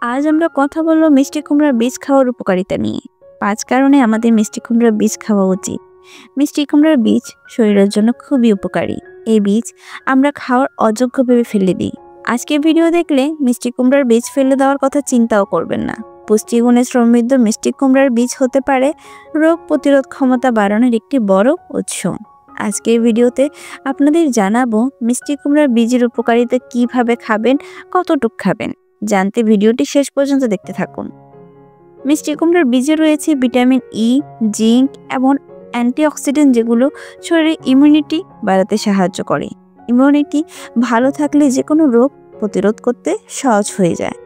আজ আমরা কথা বলবো মিষ্টি কুমড়ার বীজ খাওয়ার উপকারিতা নিয়ে। 5 কারণে আমাদের মিষ্টি কুমড়ার বীজ খাওয়া উচিত। মিষ্টি কুমড়ার বীজ শরীরের জন্য খুবই উপকারী। এই বীজ আমরা খাওয়ার অযোগ্য ভেবে ফেলে দিই। আজকে ভিডিও দেখলে মিষ্টি কুমড়ার বীজ ফেলে দেওয়ার কথা চিন্তাও করবেন না। পুষ্টিগুণে সমৃদ্ধ মিষ্টি কুমড়ার বীজ হতে পারে রোগ প্রতিরোধ ক্ষমতা বাড়ানোর একটি বড় উৎস। আজকের ভিডিওতে আপনাদের জানাবো মিষ্টি কুমড়ার বীজের উপকারিতা, কিভাবে খাবেন, কতটুকু খাবেন। জানতে ভিডিওটি শেষ পর্যন্ত দেখতে থাকুন। মিষ্টি কুমড়ার বীজে রয়েছে ভিটামিন ই, জিঙ্ক এবং অ্যান্টিঅক্সিডেন্ট, যেগুলো শরীরের ইমিউনিটি বাড়াতে সাহায্য করে। ইমিউনিটি ভালো থাকলে যে কোনো রোগ প্রতিরোধ করতে সহজ হয়ে যায়।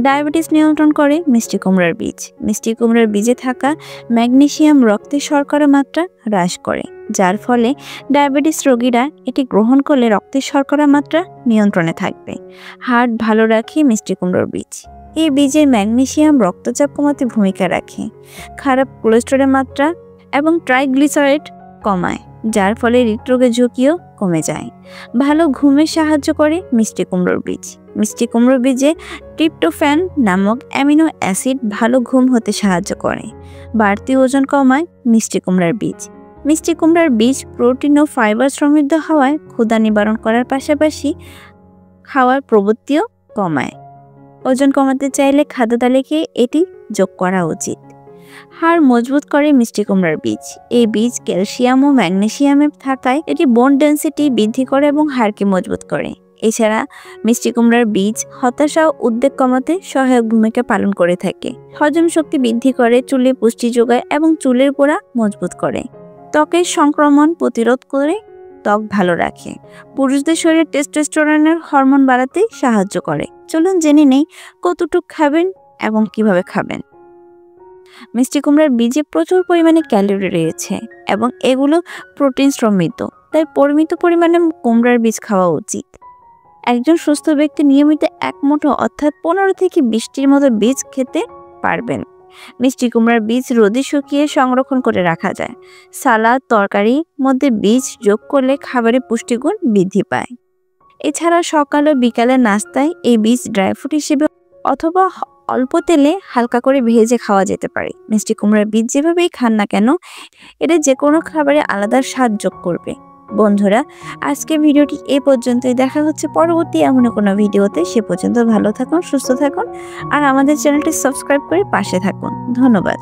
ডায়াবেটিস নিয়ন্ত্রণ করে মিষ্টি কুমড়ার বীজ। মিষ্টি কুমড়ার বীজে থাকা ম্যাগনেসিয়াম রক্তে শর্করার মাত্রা হ্রাস করে, যার ফলে ডায়াবেটিস রোগীরা এটি গ্রহণ করলে রক্তের শর্করার মাত্রা নিয়ন্ত্রণে থাকবে। হার্ট ভালো রাখে মিষ্টি কুমড়ার বীজ। এই বীজের ম্যাগনেসিয়াম রক্তচাপ কমাতে ভূমিকা রাখে, খারাপ কোলেস্টেরলের মাত্রা এবং ট্রাইগ্লিসারাইড কমায়, যার ফলে হৃদরোগের ঝুঁকিও কমে যায়। ভালো ঘুমে সাহায্য করে মিষ্টি কুমড়োর বীজ। মিষ্টি কুমড়োর বীজে ট্রিপ্টোফ্যান নামক অ্যামিনো অ্যাসিড ভালো ঘুম হতে সাহায্য করে। বাড়তি ওজন কমায় মিষ্টি কুমড়ার বীজ। মিষ্টি কুমড়ার বীজ প্রোটিন ও ফাইবার সমৃদ্ধ হওয়ায় ক্ষুধা নিবারণ করার পাশাপাশি খাওয়ার প্রবৃত্তিও কমায়। ওজন কমাতে চাইলে খাদ্য তালিকায় এটি যোগ করা উচিত। হাড় মজবুত করে মিষ্টি কুমড়ার বীজ। এই বীজ ক্যালসিয়াম ও ম্যাগনেসিয়ামে থাকায় এটি বোন ডেন্সিটি বৃদ্ধি করে এবং হাড়কে মজবুত করে। এছাড়া মিষ্টি কুমড়ার বীজ হতাশা ও উদ্বেগ কমাতে সহায়ক ভূমিকা পালন করে থাকে। হজম শক্তি বৃদ্ধি করে, চুলে পুষ্টি যোগায় এবং চুলের গোড়া মজবুত করে। ত্বকের সংক্রমণ প্রতিরোধ করে ত্বক ভালো রাখে। পুরুষদের শরীরে টেস্টোস্টেরনের হরমোন বাড়াতে সাহায্য করে। চলুন জেনে নেই কতটুকু খাবেন এবং কিভাবে খাবেন। মিষ্টি কুমড়ার বীজে প্রচুর পরিমাণে ক্যালোরি রয়েছে এবং এগুলো প্রোটিন সমৃদ্ধ, তাই পরিমিত পরিমাণে কুমড়ার বীজ খাওয়া উচিত। একজন সুস্থ ব্যক্তি নিয়মিত 1 মুঠো অর্থাৎ 15 থেকে 20টির মতো বীজ খেতে পারবেন। মিষ্টি কুমড়ার বীজ রোদে শুকিয়ে সংরক্ষণ করে রাখা যায়। সালাদ, তরকারির মধ্যে বীজ যোগ করলে খাবারে পুষ্টিগুণ বৃদ্ধি পায়। এছাড়া সকাল ও বিকালের নাস্তায় এই বীজ ড্রাই ফ্রুট হিসেবে অথবা অল্প তেলে হালকা করে ভেজে খাওয়া যেতে পারে। মিষ্টি কুমড়ার বীজ যেভাবেই খান না কেন, এটা যে কোনো খাবারে আলাদা স্বাদ যোগ করবে। বন্ধুরা, আজকে ভিডিওটি এ পর্যন্তই। দেখা হচ্ছে পরবর্তী এমন কোনো ভিডিওতে। সে পর্যন্ত ভালো থাকুন, সুস্থ থাকুন আর আমাদের চ্যানেলটি সাবস্ক্রাইব করে পাশে থাকুন। ধন্যবাদ।